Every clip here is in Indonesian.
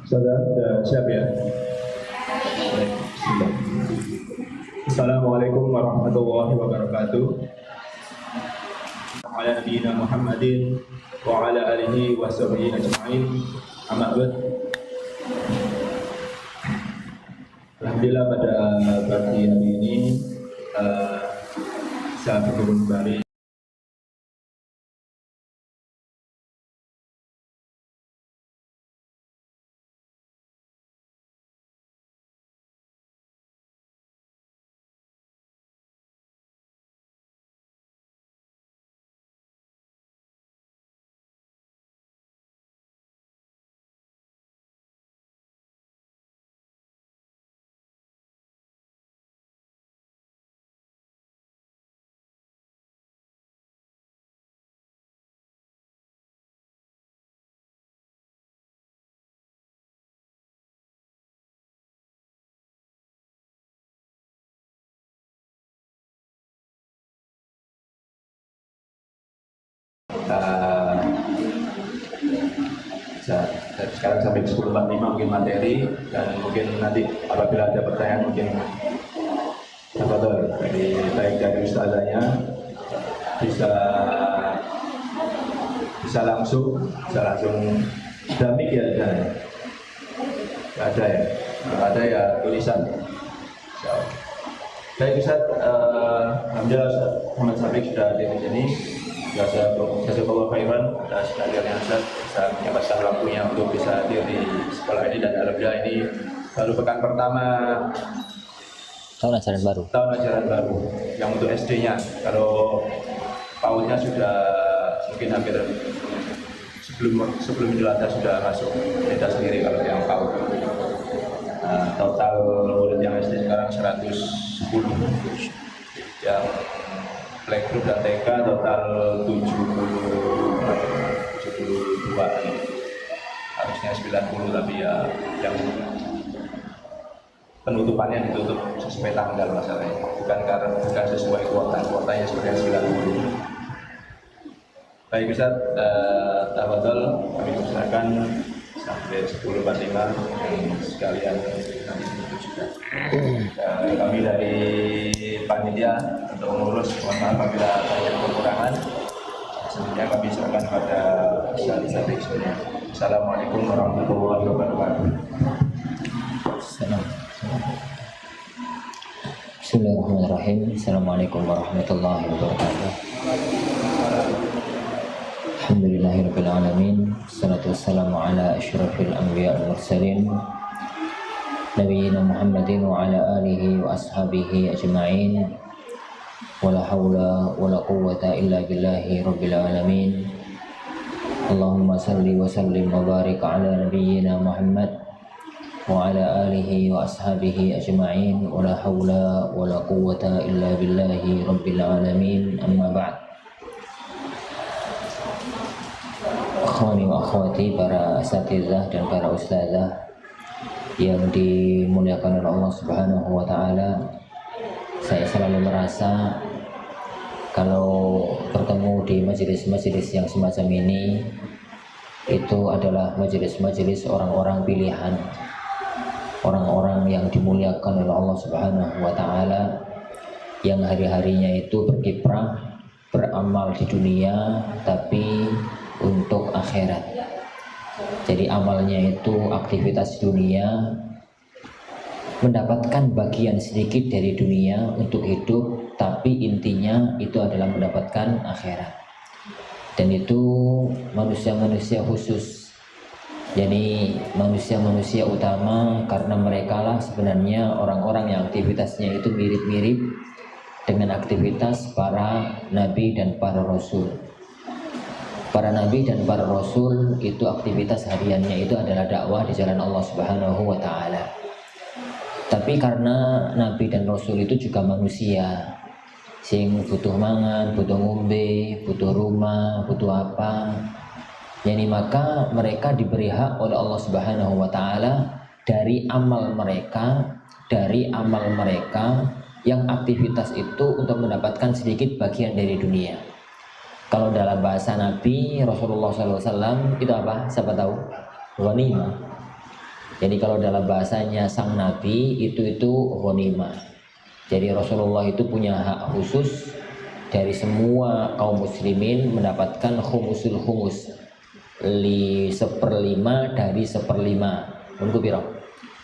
Sudah siap ya? Assalamualaikum warahmatullahi wabarakatuh. Ala nabiyina Muhammadin wa ala alihi wa sahbihi ajma'in. Amma ba'd. Alhamdulillah pada pagi hari ini saya bertemu kembali sekarang sampai 10.45 mungkin materi, dan mungkin nanti apabila ada pertanyaan mungkin baik dari ustazahnya bisa langsung damik ya, ada ya, ada ya tulisan. Baik Ustaz, alhamdulillah Ustaz Muhammad Sabiq sudah di sini. Jazakallahu khairan atas kehadirannya Ustaz, bisa menyempatkan waktunya untuk bisa hadir di sekolah ini, dan alhamdulillah ini baru pekan pertama tahun ajaran baru yang untuk SD-nya. Kalau PAUD-nya sudah mungkin hampir sebelum Idul Adha sudah masuk, beda sendiri kalau yang PAUD. Total murid yang SD sekarang 110, yang playgroup dan TK total 72, harusnya 90, tapi ya yang penutupannya ditutup sesuai tanggal masalahnya, bukan sesuai kuotanya sebenarnya 90. Baik Ustaz, tafadhol kami persilakan sampai 10.45 yang sekalian nanti ditutup juga. Kami dari panitia untuk mengurus, mohon maaf apabila ada kekurangan. Selanjutnya kami serahkan pada Ustaz Sabiq. Assalamualaikum warahmatullahi wabarakatuh. Bismillahirrahmanirrahim. Assalamualaikum warahmatullahi wabarakatuh. Alhamdulillahirabbil alamin. Wassalatu wassalamu ala asyrafil anbiya wal mursalin nabiyina Muhammadin wa ala alihi wa ashabihi ajma'in. Wala haula wala quwwata illa billahi rabbil alamin. Allahumma salli wa sallim wa barik ala nabiyyina Muhammad wa ala alihi wa ashabihi ajma'in. Wala haula wala quwwata illa billahi rabbil alamin. Amma ba'd. Akhwani wa akhwati, para asatizah dan para ustazah yang dimuliakan oleh Allah Subhanahu wa taala, saya selalu merasa kalau bertemu di majelis-majelis yang semacam ini, itu adalah majelis-majelis orang-orang pilihan, orang-orang yang dimuliakan oleh Allah Subhanahu wa taala, yang hari-harinya itu berkiprah beramal di dunia tapi untuk akhirat. Jadi amalnya itu aktivitas dunia, mendapatkan bagian sedikit dari dunia untuk hidup, tapi intinya itu adalah mendapatkan akhirat. Dan itu manusia-manusia khusus, jadi manusia-manusia utama, karena mereka lah sebenarnya orang-orang yang aktivitasnya itu mirip-mirip dengan aktivitas para nabi dan para rasul. Para nabi dan para rasul itu aktivitas hariannya itu adalah dakwah di jalan Allah Subhanahu wa taala. Tapi karena nabi dan rasul itu juga manusia, sing butuh mangan, butuh ngombe, butuh rumah, butuh apa. Yani maka mereka diberi hak oleh Allah Subhanahu wa taala dari amal mereka yang aktivitas itu untuk mendapatkan sedikit bagian dari dunia. Kalau dalam bahasa Nabi Rasulullah SAW itu apa? Siapa tahu? Ghanimah. Jadi kalau dalam bahasanya sang Nabi itu ghanimah. Jadi Rasulullah itu punya hak khusus dari semua kaum muslimin mendapatkan khumusul khumus, 1/5 dari 1/5. Menurut piro?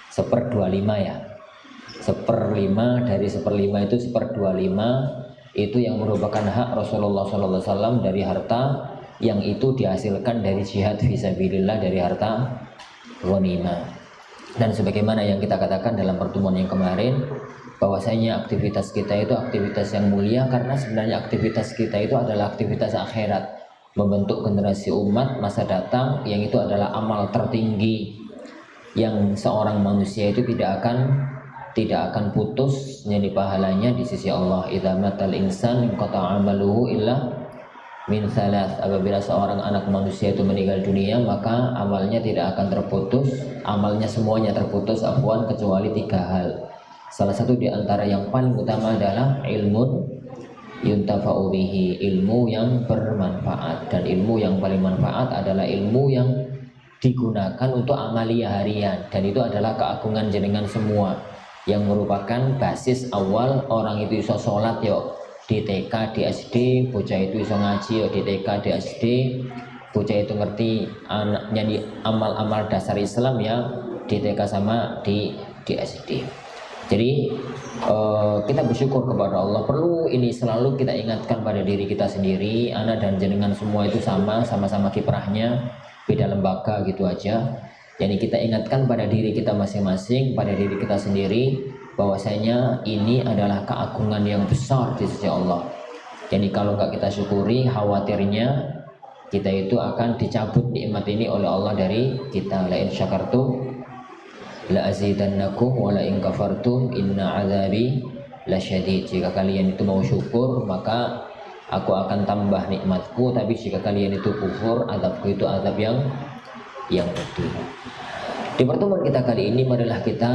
1/25 ya. 1/5 dari 1/5 itu 1/25, itu yang merupakan hak Rasulullah SAW dari harta yang itu dihasilkan dari jihad fisabilillah, dari harta ghanimah. Dan sebagaimana yang kita katakan dalam pertemuan yang kemarin, bahwasanya aktivitas kita itu aktivitas yang mulia karena sebenarnya aktivitas kita itu adalah aktivitas akhirat, membentuk generasi umat masa datang yang itu adalah amal tertinggi yang seorang manusia itu tidak akan putus jadi pahalanya di sisi Allah. Idza matal insan qata'a amaluhu illa min thalath. Apabila seorang anak manusia itu meninggal dunia, maka amalnya tidak akan terputus, amalnya semuanya terputus afwan, kecuali 3 hal. Salah satu di antara yang paling utama adalah ilmun yuntafa'u bihi, ilmu yang bermanfaat. Dan ilmu yang paling manfaat adalah ilmu yang digunakan untuk amalia harian, dan itu adalah keagungan jenengan semua, yang merupakan basis awal orang itu iso sholat yo di TK, di SD, bocah itu iso ngaji yo di TK, di SD, bocah itu ngerti anaknya di amal-amal dasar Islam ya di TK sama di SD. Jadi kita bersyukur kepada Allah. Perlu ini selalu kita ingatkan pada diri kita sendiri. Anak dan jenengan semua itu sama-sama kiprahnya, beda lembaga gitu aja. Jadi kita ingatkan pada diri kita masing-masing, pada diri kita sendiri, bahwasanya ini adalah keagungan yang besar di sisi Allah. Jadi kalau nggak kita syukuri, khawatirnya kita itu akan dicabut nikmat ini oleh Allah dari kita. La in syakartum la azidannakum wa la in kafartum inna azabi lasyadid. Jika kalian itu mau syukur, maka aku akan tambah nikmatku, tapi jika kalian itu kufur, azabku itu azab yang pedih. Di pertemuan kita kali ini, marilah kita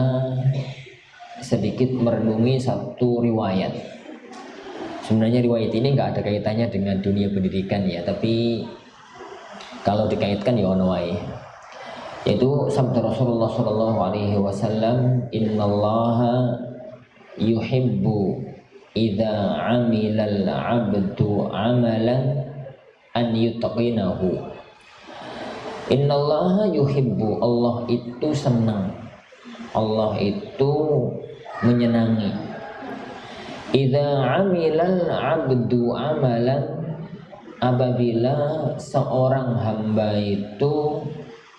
sedikit merenungi satu riwayat. Sebenarnya riwayat ini nggak ada kaitannya dengan dunia pendidikan ya, tapi kalau dikaitkan ya ono wae. Yaitu sabda Rasulullah SAW, innallaha yuhibbu idza amilal abdu amalan an yutqinahu. Innallaha yuhibbu, Allah itu senang, Allah itu menyenangi. Idza amilal abdu amalan, apabila seorang hamba itu,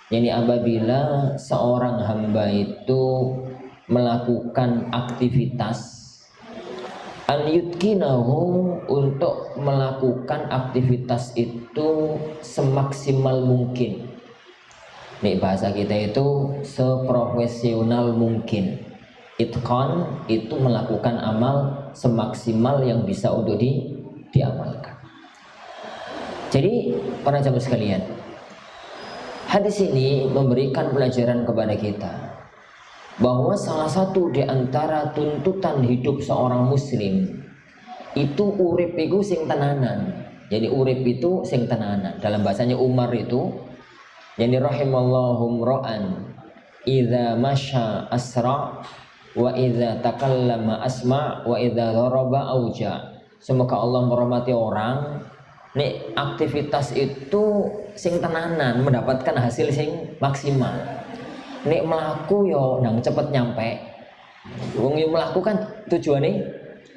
yani apabila seorang hamba itu melakukan aktivitas, an yutkinahu, untuk melakukan aktivitas itu semaksimal mungkin. Nih bahasa kita itu seprofesional mungkin. Itqan itu melakukan amal semaksimal yang bisa untuk diamalkan. Jadi para jamaah sekalian, hadis ini memberikan pelajaran kepada kita bahwa salah satu di antara tuntutan hidup seorang muslim itu urip iku sing tenanan. Jadi urip itu sing tenanan. Dalam bahasanya Umar itu, yani rahimallahu ra'an idza masya asra wa idza takallama asma wa idza daraba auja. Semoga Allah merahmati orang nek aktivitas itu sing tenanan mendapatkan hasil sing maksimal. Nek melaku yo nang cepet nyampe. Wong yo melaku kan tujuannya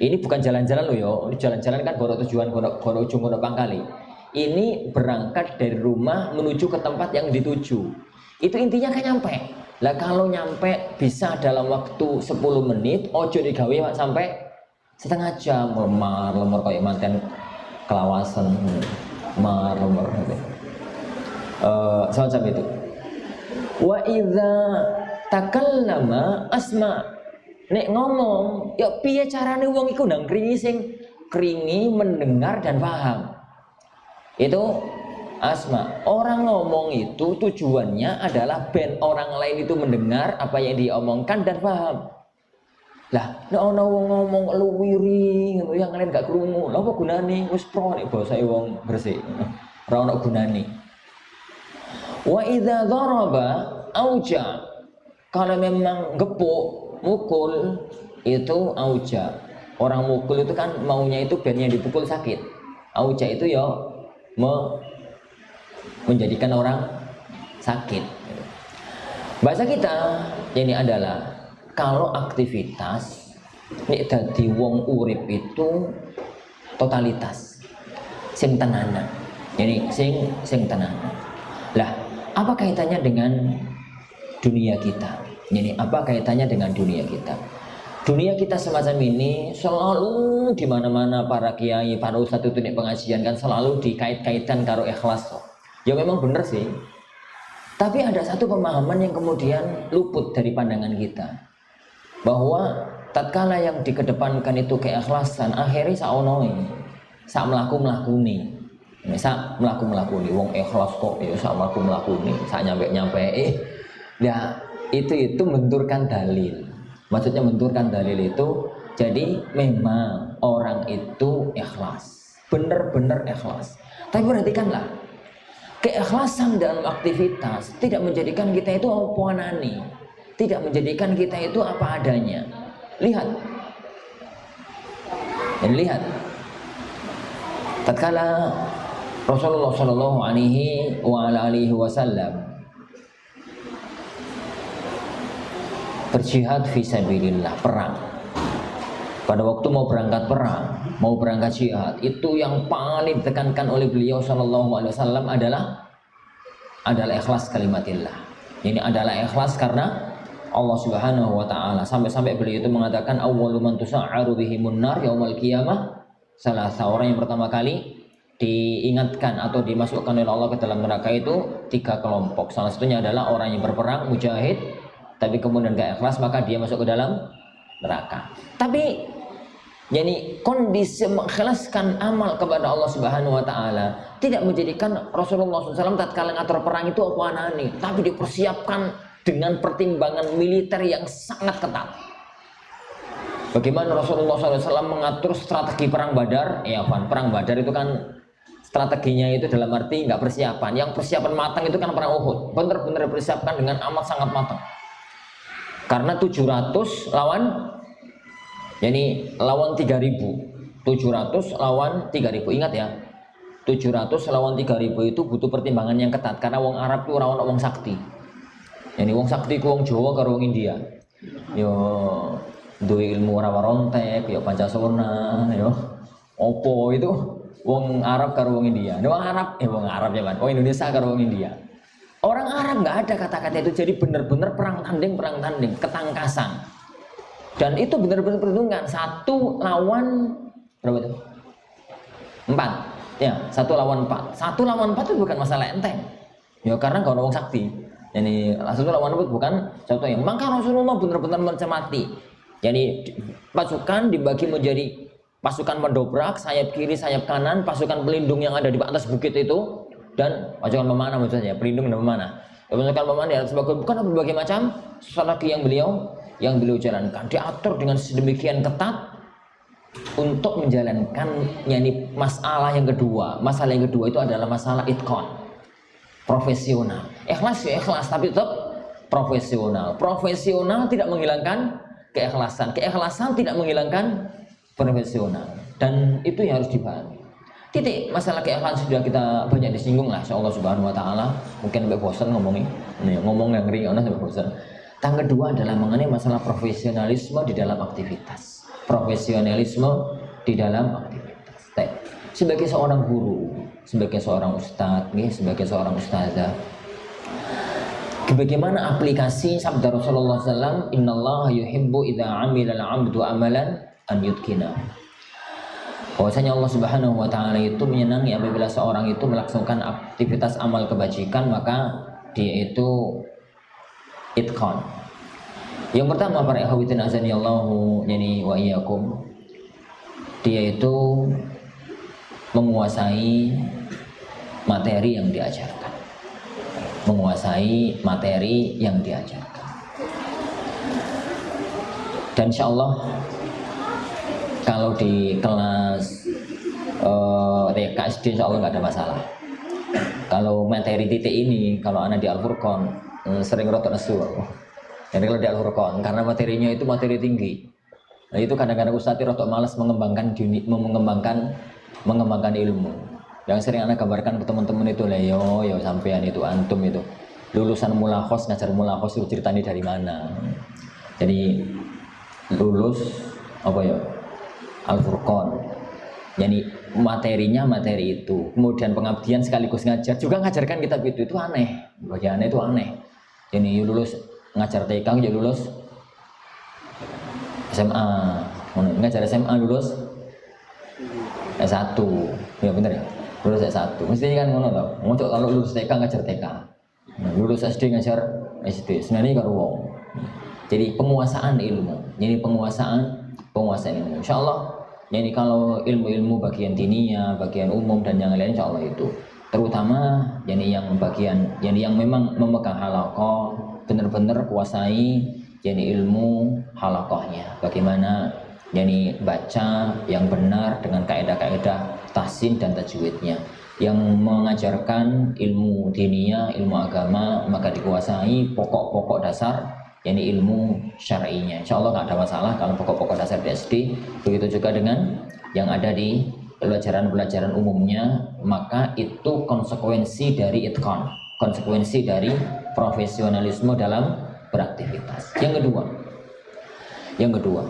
ini bukan jalan-jalan lo yo. Jalan-jalan kan goro tujuan, goro ujung, goro pangkali. Ini berangkat dari rumah menuju ke tempat yang dituju. Itu intinya kan nyampe. Lah kalau nyampe bisa dalam waktu 10 menit, ojo digawe sampai setengah jam, lemar kayak manten kelawasan, lemar gitu. Semacam itu. Wa idza takallama asma, nek ngomong ya piye carane wong iku ndang kringi mendengar dan paham. Itu asma. Orang ngomong itu tujuannya adalah ben orang lain itu mendengar apa yang dia omongkan dan paham. Lah, nek ana wong ngomong luwiri ngono yang kalian gak krungu. Lha apa gunane? Wis pro nek basa wong Gresik. Ora ono gunane. Wa idza daraba auja. Kalau memang gepuk, mukul itu auja. Orang mukul itu kan maunya itu biar yang dipukul sakit. Auja itu ya menjadikan orang sakit. Bahasa kita ini adalah kalau aktivitas nek dadi wong urip itu totalitas sing tenanan. Jadi sing tenanan. Lah, apa kaitannya dengan dunia kita? Jadi apa kaitannya dengan dunia kita? Dunia kita semacam ini selalu di mana-mana para kiai, para ustadz itu nek pengajian kan selalu dikait-kaitkan karo ikhlas. Ya memang benar sih. Tapi ada satu pemahaman yang kemudian luput dari pandangan kita. Bahwa tatkala yang dikedepankan itu keikhlasan, akhirnya saonoi, sak mlaku-mlakuni. Sak mlaku-mlakuni wong ikhlas kok ya sak mlaku-mlakuni, sak nyampe-nyampe ya itu benturkan dalil. Maksudnya benturkan dalil itu jadi memang orang itu ikhlas. Benar-benar ikhlas. Tapi perhatikanlah, keikhlasan dalam aktivitas tidak menjadikan kita itu apa-anane. Tidak menjadikan kita itu apa adanya. Lihat. Dan lihat. Tatkala Rasulullah Shallallahu Alaihi Wasallam berjihad fisabilillah, perang. Pada waktu mau berangkat perang, mau berangkat jihad, itu yang paling ditekankan oleh beliau Shallallahu Alaihi Wasallam adalah ikhlas kalimatillah. Ini adalah ikhlas karena Allah Subhanahu wa taala. Sampai beliau itu mengatakan awwalu man tusa'aru bihimun nar yaumil qiyamah. Salah seorang yang pertama kali diingatkan atau dimasukkan oleh Allah ke dalam neraka itu 3 kelompok. Salah satunya adalah orang yang berperang, mujahid, tapi kemudian gak ikhlas, maka dia masuk ke dalam neraka. Tapi yani kondisi mengikhlaskan amal kepada Allah Subhanahu wa taala tidak menjadikan Rasulullah SAW tatkala ngatur perang itu apa anane, tapi dipersiapkan dengan pertimbangan militer yang sangat ketat. Bagaimana Rasulullah SAW mengatur strategi perang Badar? Ya kan, perang Badar itu kan strateginya itu dalam arti nggak persiapan. Yang persiapan matang itu kan perang Uhud. Benar-benar dipersiapkan dengan amat sangat matang. Karena 700 lawan, yani lawan 3000. 700 lawan 3000. Ingat ya, 700 lawan 3000 itu butuh pertimbangan yang ketat. Karena wong Arab itu rawan wong sakti. Yani wong sakti ku wong Jawa karo wong India. Yo duwe ilmu ora warontek, yo Pancasona, yo opo itu wong Arab karo wong India. Wong Arab ya, Wong Indonesia karo wong India. Orang Arab nggak ada kata-kata itu, jadi benar-benar perang tanding, ketangkasan. Dan itu benar-benar perhitungan 1 lawan berapa itu? 4. Ya, 1 lawan 4. 1 lawan 4 itu bukan masalah enteng. Ya karena kalau wong sakti. Jadi Rasulullah lawan bukan contoh yang maka Rasulullah benar-benar mencermati. Jadi pasukan dibagi menjadi pasukan mendobrak, sayap kiri, sayap kanan, pasukan pelindung yang ada di atas bukit itu, dan pasukan pemanah maksudnya, pelindung dan pemanah. Pasukan pemanah di atas bukit bukan berbagai macam strategi yang beliau jalankan, diatur dengan sedemikian ketat untuk menjalankan yani masalah yang kedua. Masalah yang kedua itu adalah masalah itqan. Profesional, ikhlas ya ikhlas, tapi tetap profesional. Profesional tidak menghilangkan keikhlasan, keikhlasan tidak menghilangkan profesional, dan itu yang harus dipahami. Titik masalah keikhlasan sudah kita banyak disinggung lah, insyaallah Subhanahu wa taala. Mungkin sampai bosan ngomong yang ngeri, sampai bosan. Yang kedua adalah mengenai masalah profesionalisme di dalam aktivitas. Profesionalisme di dalam aktivitas. Sebagai seorang guru, sebagai seorang ustadz, sebagai seorang ustazah, bagaimana aplikasi sabda Rasulullah SAW, Innallaha yuhibbu idza amila al-'abdu amalan an yutqina. Bahwasanya Allah Subhanahu wa taala itu menyenangi apabila seorang itu melaksanakan aktivitas amal kebajikan, maka dia itu itqan. Yang pertama, para ikhwatin azanillahu yani wa iyyakum, dia itu menguasai materi yang diajarkan. Menguasai materi yang diajarkan. Dan insya Allah kalau di kelas TK SD insya Allah nggak ada masalah. Kalau materi titik ini, kalau anak di Al-Furqan sering rotok nesu. Jadi kalau di Al-Furqan karena materinya itu materi tinggi. Nah, itu kadang-kadang Ustadz rotok malas mengembangkan ilmu. Yang sering anak gambarkan ke teman-teman itu lah, yo sampean itu antum itu lulusan mulakhos, ngajar mulakhos itu ceritanya dari mana. Jadi lulus apa ya Al-Furqan, jadi materinya materi itu, kemudian pengabdian sekaligus ngajar, juga ngajarkan kitab itu aneh, bagiannya itu aneh. Jadi lulus ngajar TK, jadi lulus SMA, ngajar SMA lulus S1, ya bener ya, lulus S1, mestinya kan ngono tau, ngocok kalau lulus TK ngajar TK, lulus SD ngajar SD, sebenarnya karo wong. Jadi penguasaan ilmu, jadi penguasaan ilmu. Insya Allah, jadi kalau ilmu-ilmu bagian diniyah, bagian umum dan yang lain, insya Allah itu, terutama jadi yang bagian, jadi yang memang memegang halaqah, benar-benar kuasai jadi ilmu halaqahnya. Bagaimana jadi baca yang benar dengan kaidah-kaidah tahsin dan tajwidnya. Yang mengajarkan ilmu diniyah, ilmu agama, maka dikuasai pokok-pokok dasar yani ilmu syar'inya. Insya Allah nggak ada masalah kalau pokok-pokok dasar di SD. Begitu juga dengan yang ada di pelajaran-pelajaran umumnya, maka itu konsekuensi dari itqan, konsekuensi dari profesionalisme dalam beraktivitas. Yang kedua,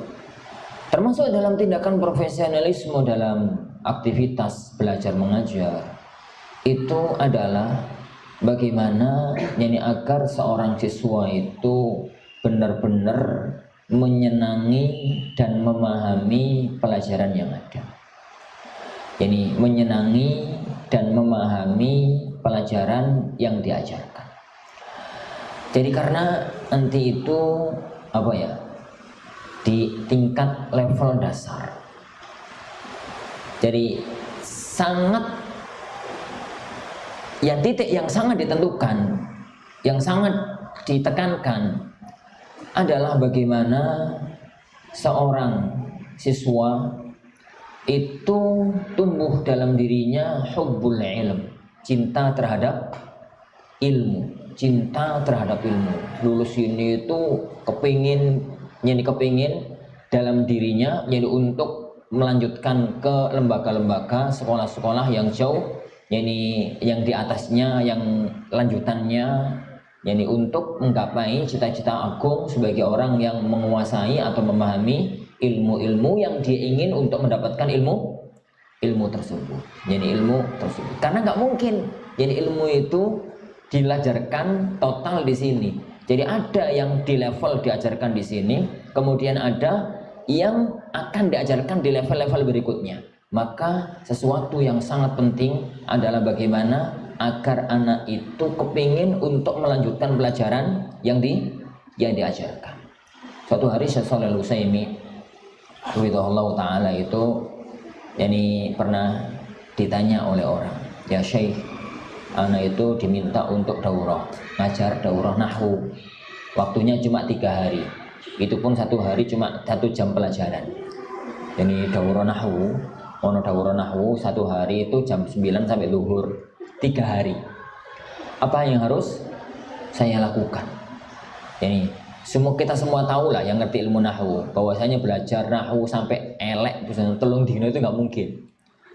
termasuk dalam tindakan profesionalisme dalam aktivitas belajar mengajar itu adalah bagaimana yani agar seorang siswa itu benar-benar menyenangi dan memahami pelajaran yang ada. Yani menyenangi dan memahami pelajaran yang diajarkan. Jadi karena nanti itu apa ya, di tingkat level dasar. Jadi sangat ya titik yang sangat ditentukan, yang sangat ditekankan adalah bagaimana seorang siswa itu tumbuh dalam dirinya hubbul ilm, cinta terhadap ilmu, cinta terhadap ilmu. Lulus ini itu kepingin dalam dirinya jadi untuk melanjutkan ke lembaga-lembaga, sekolah-sekolah yang jauh, yang di atasnya, yang lanjutannya, untuk menggapai cita-cita agung sebagai orang yang menguasai atau memahami ilmu-ilmu yang dia ingin untuk mendapatkan ilmu tersebut. Karena nggak mungkin ilmu itu diajarkan total di sini. Jadi ada yang di level diajarkan di sini, kemudian ada yang akan diajarkan di level-level berikutnya. Maka sesuatu yang sangat penting adalah bagaimana agar anak itu kepingin untuk melanjutkan pelajaran yang diajarkan. Suatu hari Syekh Shalih Al-Utsaimin Hafizahullah Ta'ala itu pernah ditanya oleh orang, ya Syekh, anak itu diminta untuk daurah, ngajar daurah nahwu, waktunya cuma 3 hari, itu pun 1 hari cuma 1 jam pelajaran. Daurah nahwu, daurah nahwu 1 hari itu jam 9 sampai zuhur, 3 hari. Apa yang harus saya lakukan? Kita semua tahu lah yang ngerti ilmu nahwu, bahwasanya belajar nahwu sampai elek telung dino itu nggak mungkin.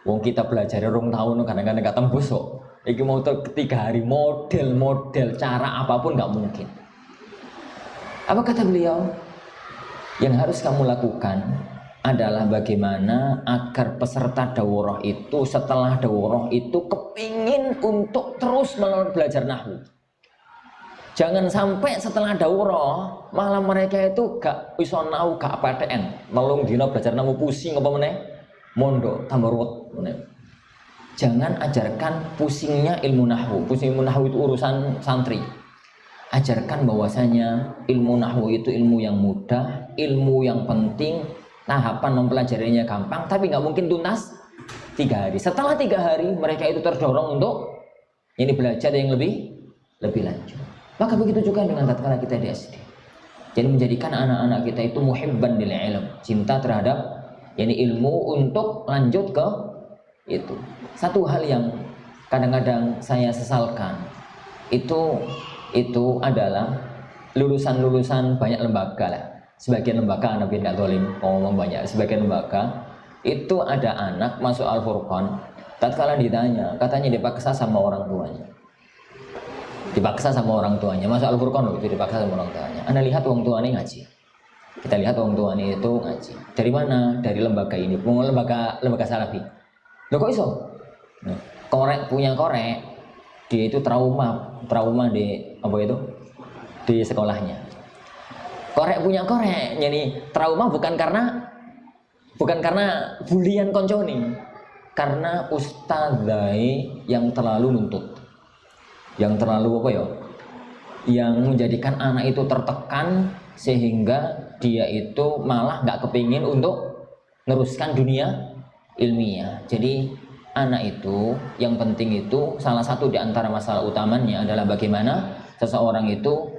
Wong kita belajar 2 tahun kadang-kadang nggak tembus kok. Iki mau 3 hari model cara apapun nggak mungkin. Apa kata beliau? Yang harus kamu lakukan adalah bagaimana agar peserta daurah itu setelah daurah itu kepingin untuk terus belajar nahwu. Jangan sampai setelah daurah malah mereka itu gak iso nahwu, gak PTN, melung dina belajar nahwu pusing apa meneh, mondok tambah ruwet meneh. Jangan ajarkan pusingnya ilmu nahwu. Pusing ilmu nahwu itu urusan santri. Ajarkan bahwasanya ilmu nahwu itu ilmu yang mudah, ilmu yang penting, tahapan mempelajarinya gampang, tapi nggak mungkin tuntas 3 hari. Setelah 3 hari mereka itu terdorong untuk belajar yang lebih lanjut. Maka begitu juga dengan tatkala kita di SD. Jadi menjadikan anak-anak kita itu muhibban lil ilm, cinta terhadap ilmu untuk lanjut ke itu. Satu hal yang kadang-kadang saya sesalkan itu adalah lulusan banyak lembaga lah. Sebagian lembaga, Nabi tidak zalim ngomong banyak, sebagian lembaga itu ada anak masuk Al-Furqan, tatkala ditanya, katanya dipaksa sama orang tuanya. Dipaksa sama orang tuanya, masuk Al-Furqan loh, itu dipaksa sama orang tuanya. Anda lihat orang tuanya ngaji. Kita lihat orang tuanya itu ngaji. Dari mana? Dari lembaga ini, lembaga Salafi. Loh kok iso? Nah, punya korek, dia itu trauma di apa itu? Di sekolahnya. Korek punya korek, jadi trauma bukan karena bulian konconi, karena ustadzai yang terlalu nuntut, yang terlalu yang menjadikan anak itu tertekan sehingga dia itu malah nggak kepingin untuk neruskan dunia ilmiah. Jadi anak itu yang penting itu salah satu di antara masalah utamanya adalah bagaimana seseorang itu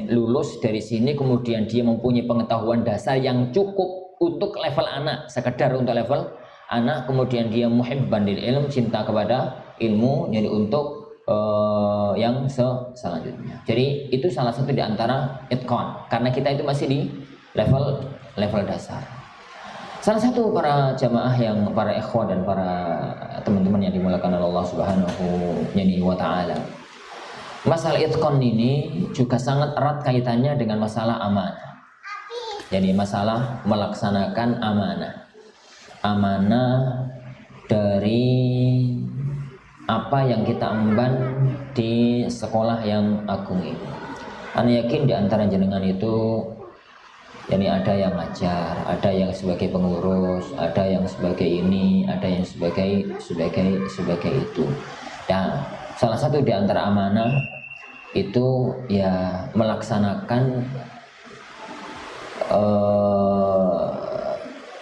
lulus dari sini, kemudian dia mempunyai pengetahuan dasar yang cukup untuk level anak, sekedar untuk level anak, kemudian dia muhibban lil ilm, cinta kepada ilmu, jadi untuk yang selanjutnya. Jadi itu salah satu di antara itqan, karena kita itu masih di level dasar. Salah satu para jamaah para ikhwan dan para teman-teman yang dimuliakan oleh Allah Subhanahu wa taala, masalah itqan ini juga sangat erat kaitannya dengan masalah amanah. Jadi masalah melaksanakan amanah dari apa yang kita emban di sekolah yang agung ini. Ana yakin di antara jenengan itu ada yang ngajar, ada yang sebagai pengurus, ada yang sebagai ini, ada yang sebagai itu. Dan salah satu di antara amanah itu melaksanakan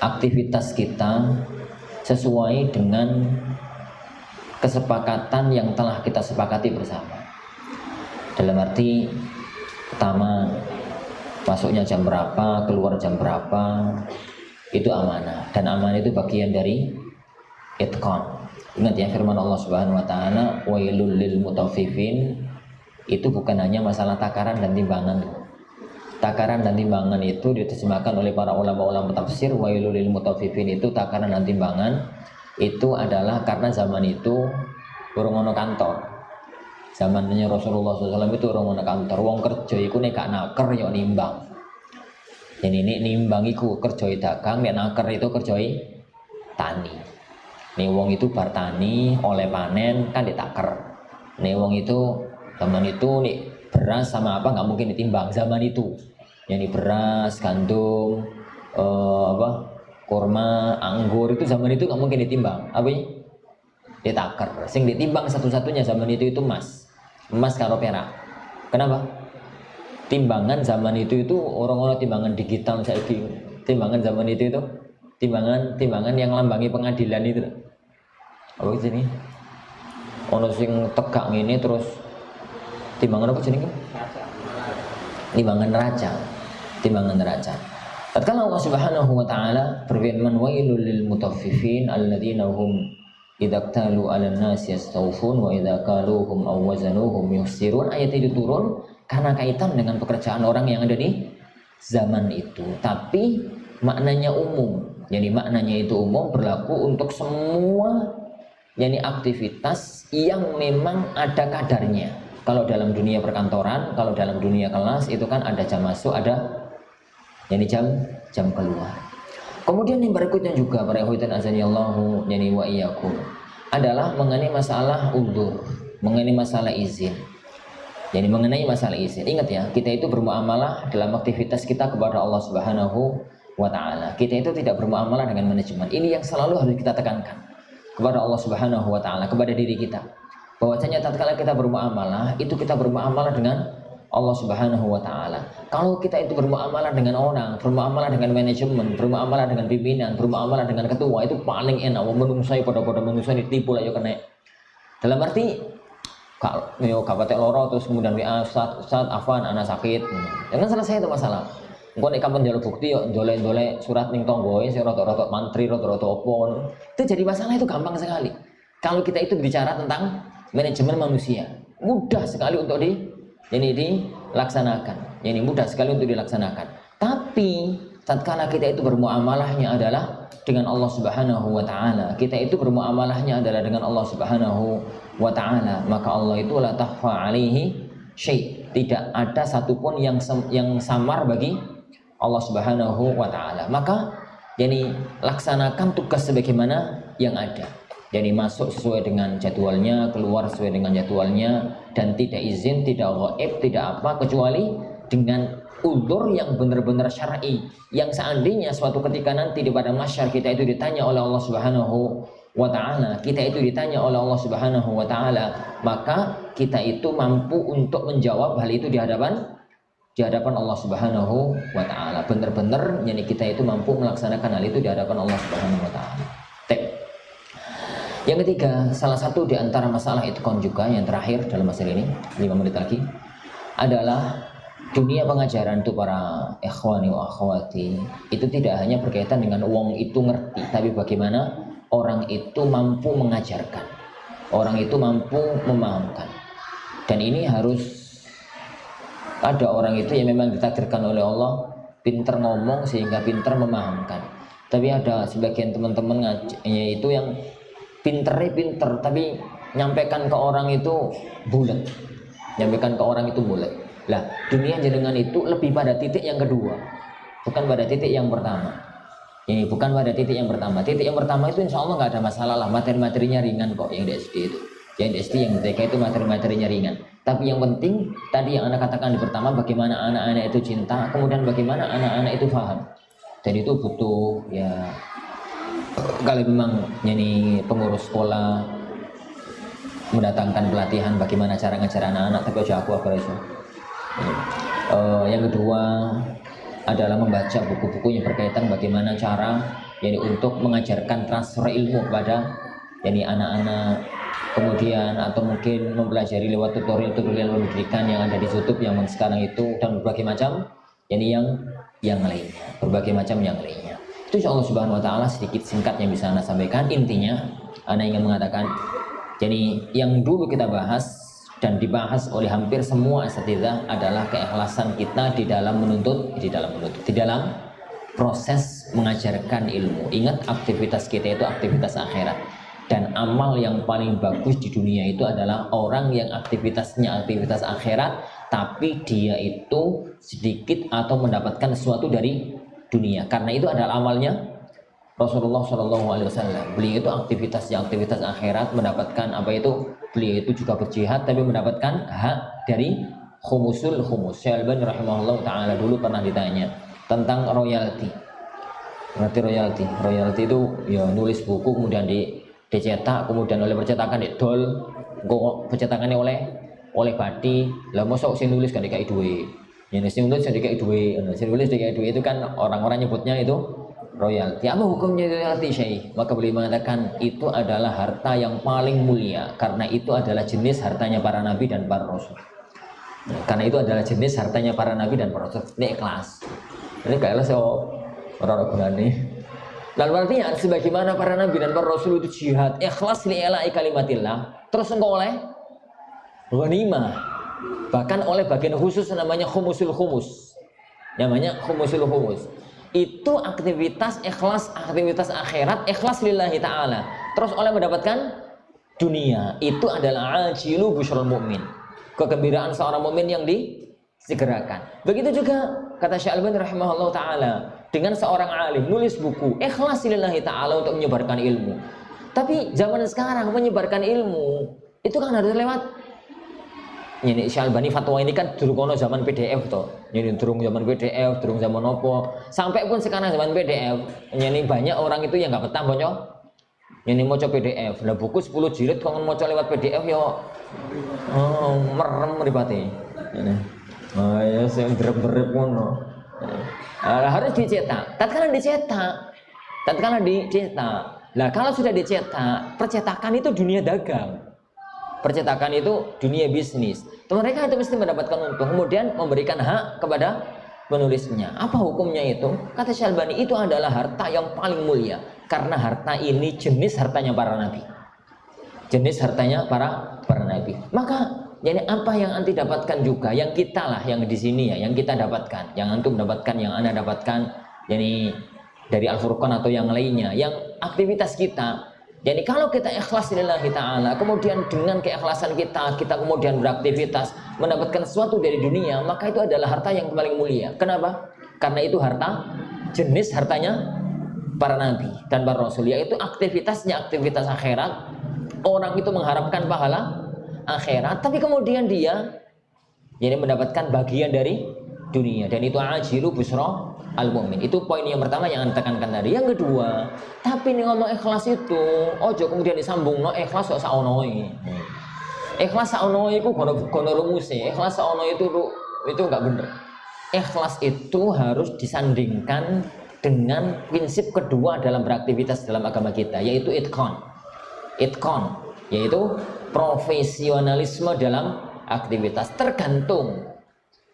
aktivitas kita sesuai dengan kesepakatan yang telah kita sepakati bersama. Dalam arti pertama, masuknya jam berapa, keluar jam berapa, itu amanah, dan amanah itu bagian dari itqan. Ingat ya firman Allah Subhanahu wa taala, wailul lil mutaffifin, itu bukan hanya masalah takaran dan timbangan. Takaran dan timbangan itu diterjemahkan oleh para ulama-ulama tafsir, wailul lil mutaffifin itu takaran dan timbangan itu adalah karena zaman itu urung ono kantor. Zamannya Rasulullah SAW itu urung ono kantor. Wong kerja iku nek gak naker yo nimbang. Jadi ini nimbang iku kerjai dagang, nek naker itu kerjai tani. Nih wong itu bar tani oleh panen kan ditaker. Nih wong itu zaman itu nih beras sama apa nggak mungkin ditimbang zaman itu. Yang beras, gandum, kurma, anggur itu zaman itu nggak mungkin ditimbang. Apa ini? Ditaker. Sing ditimbang satu-satunya zaman itu emas karo perak. Kenapa? Timbangan zaman itu orang-orang timbangan digital saiki. Timbangan zaman itu timbangan yang lambangi pengadilan itu. Apa sini? Ono sing tegak ngene terus timbangan apa jenenge? Timbangan neraca. Tatkala Allah Subhanahu wa taala berfirman wailul lil mutaffifin alladzina hum idza talu 'alan nasi yastawfun wa idza qaluhum aw wazanuhum yukhsirun. Ayat itu turun karena kaitan dengan pekerjaan orang yang ada di zaman itu, tapi maknanya umum. Jadi maknanya itu umum, berlaku untuk semua aktivitas yang memang ada kadarnya. Kalau dalam dunia perkantoran, kalau dalam dunia kelas itu kan ada jam masuk, ada jam keluar. Kemudian yang berikutnya juga para ikhwan azanillahu wa iyyakum adalah mengenai masalah udzur, mengenai masalah izin. Jadi mengenai masalah izin, ingat ya, kita itu bermuamalah dalam aktivitas kita kepada Allah Subhanahu wa taala. Kita itu tidak bermuamalah dengan manajemen. Ini yang selalu harus kita tekankan kepada Allah Subhanahu wa taala, kepada diri kita. Bahwasanya tatkala kita bermuamalah, itu kita bermuamalah dengan Allah Subhanahu wa taala. Kalau kita itu bermuamalah dengan orang, bermuamalah dengan manajemen, bermuamalah dengan pimpinan, bermuamalah dengan ketua, itu paling enak. Menungsai pada menungsai ditipu lah yo kena. Dalam arti gak patek loro terus kemudian WA Ustaz afwan anak sakit. Jangan selesai itu masalah. Engko nek kapan njaluk bukti yo ndolek-ndolek surat ning tanggoe sing rada-rada mantri, rada-rada opo. Itu jadi masalah itu gampang sekali. Kalau kita itu bicara tentang manajemen manusia, mudah sekali untuk dilaksanakan. Ini mudah sekali untuk dilaksanakan. Tapi tatkala kita itu bermuamalahnya adalah dengan Allah Subhanahu wa taala, kita itu bermuamalahnya adalah dengan Allah Subhanahu wa taala, maka Allah itu la takhfa alaihi syai'. Tidak ada satupun yang samar bagi Allah Subhanahu wa taala. Maka laksanakan tugas sebagaimana yang ada. Jadi masuk sesuai dengan jadwalnya, keluar sesuai dengan jadwalnya, dan tidak izin, tidak ghaib, tidak apa kecuali dengan udzur yang benar-benar syar'i, yang seandainya suatu ketika nanti di pada mahsyar kita itu ditanya oleh Allah Subhanahu wa taala, kita itu ditanya oleh Allah Subhanahu wa taala, maka kita itu mampu untuk menjawab hal itu di hadapan Allah Subhanahu wa taala. Benar-benar kita itu mampu melaksanakan hal itu di hadapan Allah Subhanahu wa taala. Yang ketiga, salah satu di antara masalah itqan juga yang terakhir dalam masalah ini, 5 menit lagi, adalah dunia pengajaran itu para ikhwani wa akhwati itu tidak hanya berkaitan dengan wong itu ngerti, tapi bagaimana orang itu mampu mengajarkan, orang itu mampu memahamkan. Dan ini harus ada orang itu yang memang ditakdirkan oleh Allah pinter ngomong sehingga pinter memahamkan. Tapi ada sebagian teman-teman itu yang pinter tapi nyampaikan ke orang itu bulat, Lah, dunia jenengan itu lebih pada titik yang kedua, bukan pada titik yang pertama. Bukan pada titik yang pertama. Titik yang pertama itu insya Allah nggak ada masalah lah, materi-materinya ringan kok yang di SD itu. Yang di SD, yang di TK itu materi-materinya ringan. Tapi yang penting tadi yang Anda katakan di pertama, bagaimana anak-anak itu cinta, kemudian bagaimana anak-anak itu paham. Dan itu butuh ya, kalau memang pengurus sekolah mendatangkan pelatihan bagaimana cara ngajar anak-anak, tapi aku itu. Yang kedua adalah membaca buku-buku yang berkaitan bagaimana cara untuk mengajarkan transfer ilmu kepada anak-anak, kemudian atau mungkin mempelajari lewat tutorial pendidikan yang ada di YouTube yang sekarang itu, dan berbagai macam yang lainnya, berbagai macam yang lainnya. Itu insya Allah Subhanahu wa taala sedikit singkat yang bisa Anda sampaikan. Intinya Anda ingin mengatakan, jadi yang dulu kita bahas dan dibahas oleh hampir semua asatidzah adalah keikhlasan kita di dalam proses mengajarkan ilmu. Ingat, aktivitas kita itu aktivitas akhirat, dan amal yang paling bagus di dunia itu adalah orang yang aktivitasnya aktivitas akhirat, tapi dia itu sedikit atau mendapatkan sesuatu dari dunia, karena itu adalah amalnya Rasulullah SAW. Beliau itu aktivitas akhirat, mendapatkan apa itu? Beliau itu juga berjihad tapi mendapatkan hak dari khumusul khumus. Syekh Al-Albani rahimahullah taala dulu pernah ditanya tentang royalti. Berarti royalti itu ya nulis buku kemudian dicetak, kemudian oleh percetakan didol, percetakannya oleh Badi. Lah mosok sing nulis kan dikai duit. Sing nulis dikai duit itu kan orang-orang nyebutnya itu royalti. Apa hukumnya royalti, Syekh? Maka beliau mengatakan itu adalah harta yang paling mulia, karena itu adalah jenis hartanya para nabi dan para rasul. Karena itu adalah jenis hartanya para nabi dan para rasul. Ini ikhlas. Ini kayak orang gunane. Lalu artinya sebagaimana para nabi dan para rasul itu jihad, ikhlas li'ila'i kalimatillah, terus engkau oleh ghanimah. Bahkan oleh bagian khusus namanya khumusul khumus. Namanya khumusul khumus. Itu aktivitas ikhlas, aktivitas akhirat, ikhlas lillahi ta'ala, terus oleh mendapatkan dunia. Itu adalah ajilu busyrul mu'min, kegembiraan seorang mukmin yang disegerakan. Begitu juga kata Syekh Al-Albani rahimahullah ta'ala, dengan seorang alim nulis buku ikhlas lillahi ta'ala untuk menyebarkan ilmu. Tapi zaman sekarang menyebarkan ilmu itu kan harus lewat ini. Syekh Al-Albani fatwa ini kan durung ono zaman PDF toh. Ini durung zaman PDF, durung zaman opo. Sampai pun sekarang zaman PDF, ini banyak orang itu yang enggak betah maca. Ini maca PDF. Lah buku 10 jilid kok maca lewat PDF yo merem mripate. Ini. Ya sing drep-drep ngono. Harus dicetak. Tatkala dicetak. Lah kalau sudah dicetak, percetakan itu dunia dagang. percetakan itu dunia bisnis. Mereka itu mesti mendapatkan untung, kemudian memberikan hak kepada penulisnya. Apa hukumnya itu? Kata Syalbani, itu adalah harta yang paling mulia, karena harta ini jenis hartanya para nabi. Jenis hartanya para nabi. Maka jadi apa yang anti dapatkan juga, yang kita lah yang di sini ya, yang kita dapatkan, yang antum dapatkan, yang anda dapatkan, jadi dari Al-Furqan atau yang lainnya, yang aktivitas kita. Jadi kalau kita ikhlas lillahi ta'ala, kemudian dengan keikhlasan kita kemudian beraktivitas, mendapatkan sesuatu dari dunia, maka itu adalah harta yang paling mulia. Kenapa? Karena itu harta, jenis hartanya para nabi dan para rasul, yaitu aktivitasnya aktivitas akhirat. Orang itu mengharapkan pahala akhirat, tapi kemudian dia jadi mendapatkan bagian dari dunia, dan itu ajilu busra al-mu'min. Itu poin yang pertama yang anda tekankan tadi. Yang kedua, tapi nih ngomong ikhlas itu ojo kemudian disambung no ikhlas kok saonoi. Ikhlas saonoi itu kono rumusnya. Ikhlas saonoi itu enggak bener. Ikhlas itu harus disandingkan dengan prinsip kedua dalam beraktivitas dalam agama kita, yaitu itqan, yaitu profesionalisme dalam aktivitas. Tergantung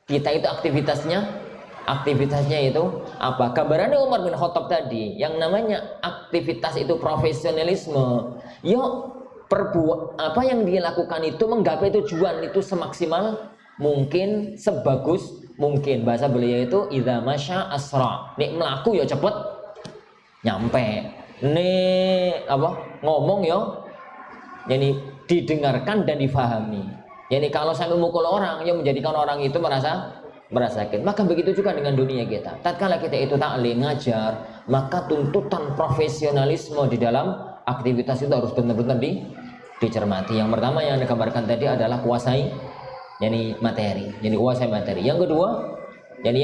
kita itu aktivitasnya itu apa. Gambarannya Umar bin Khattab tadi, yang namanya aktivitas itu profesionalisme. Apa yang dia lakukan itu menggapai tujuan itu semaksimal mungkin, sebagus mungkin. Bahasa beliau itu idza masya asra. Nek melaku ya cepet nyampe. Nek ngomong ya jadi didengarkan dan difahami. Jadi kalau saya memukul orang yang menjadikan orang itu merasa sakit, maka begitu juga dengan dunia kita. Tatkala kita itu taklim, ngajar, maka tuntutan profesionalisme di dalam aktivitas itu harus benar-benar dicermati. Yang pertama yang digambarkan tadi adalah kuasai materi. Yang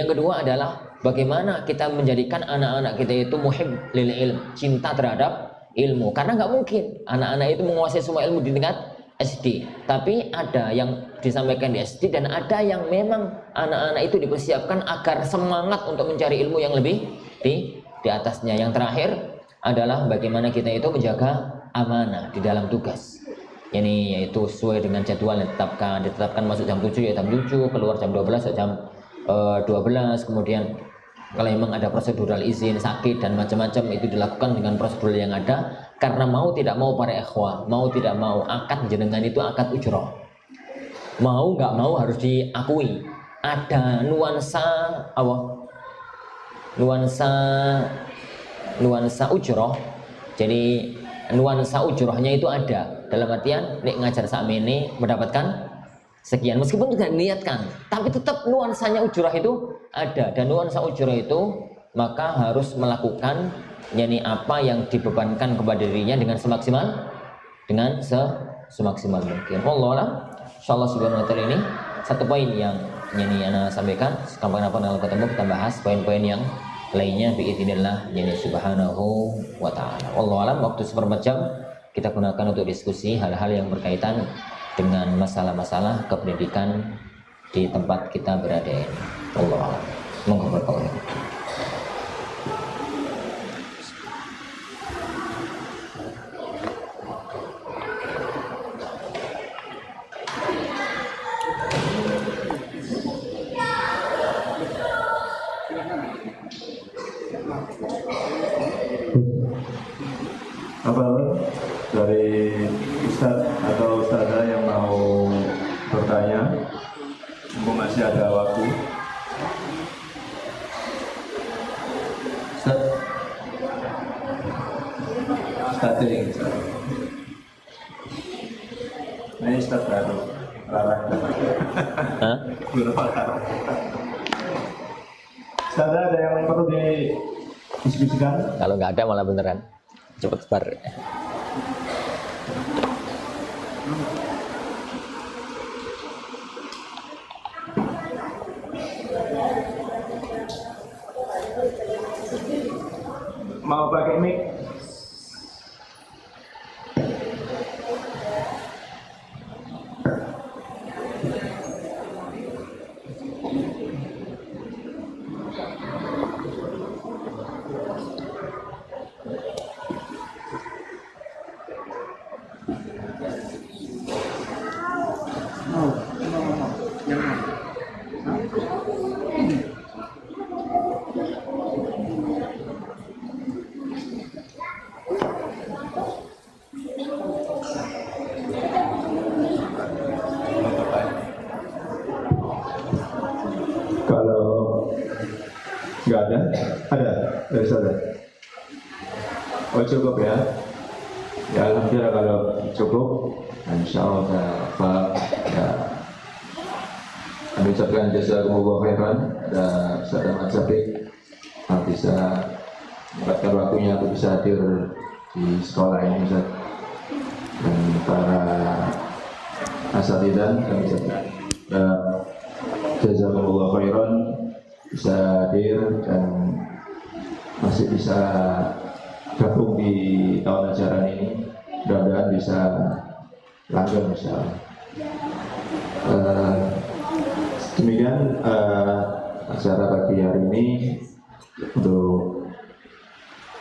kedua adalah bagaimana kita menjadikan anak-anak kita itu muhib lil ilm, cinta terhadap ilmu. Karena nggak mungkin anak-anak itu menguasai semua ilmu di tingkat SD, tapi ada yang disampaikan di SD dan ada yang memang anak-anak itu dipersiapkan agar semangat untuk mencari ilmu yang lebih di atasnya. Yang terakhir adalah bagaimana kita itu menjaga amanah di dalam tugas. Ini yaitu sesuai dengan jadwal yang ditetapkan masuk jam 7 ya jam 7, keluar jam 12 ya jam 12. Kemudian kalau memang ada prosedural izin, sakit dan macam-macam, itu dilakukan dengan prosedur yang ada. Karena mau tidak mau para ikhwah, mau tidak mau akad jenengan itu akad ujroh. Mau nggak mau harus diakui. Ada nuansa ujroh. Jadi nuansa ujrohnya itu ada. Dalam artian nek ngajar sakmene mendapatkan sekian, meskipun tidak dilihatkan, tapi tetap nuansanya ujroh itu ada. Dan nuansa ujroh itu maka harus melakukan apa yang dibebankan kepada dirinya dengan semaksimal mungkin. Wallah, insyaallah subhanahu wa ta'ala ini satu poin yang ana sampaikan. Kapan-kapan kalau ketemu kita bahas poin-poin yang lainnya biidznillah subhanahu wa ta'ala. Wallahu alam. Waktu seperempat jam kita gunakan untuk diskusi hal-hal yang berkaitan dengan masalah-masalah kependidikan di tempat kita berada ini. Wallahu alam. Monggo berkata. Apa dari Ustaz atau Ustazah yang mau bertanya, masih ada waktu. Ustaz ini Ustaz baru larang. Ustaz, ada yang perlu didiskusikan? Kalau nggak ada malah beneran cepet sebar. Mau pakai mic? Kalau nggak ada dari sana. Oh cukup ya. Ya alhamdulillah kalau cukup, insya Allah saya paham. Ya, kami ucapkan jazakumullah khairan ada Ustaz Ahmad Syafiq yang bisa menyempatkan waktunya untuk bisa hadir di sekolah ini Ustaz, dan para asatidzah kami ucapkan jazakumullah khairan bisa hadir dan masih bisa gabung di tahun ajaran ini. Mudah-mudahan bisa langgeng insyaallah. Demikian acara pagi hari ini. Untuk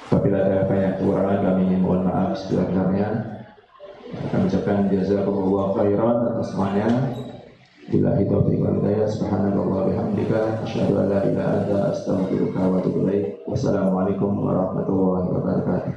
apabila ada banyak kekurangan kami mohon maaf sebesar-besarnya. Kami ucapkan jazakumullah khairan atas semuanya. Billahi taufiq wal hidayah. Subhanallah bihamdika asyhadu an la ilaha illa anta astaghfiruka wa atubu ilaik. Wassalamualaikum warahmatullahi wabarakatuh.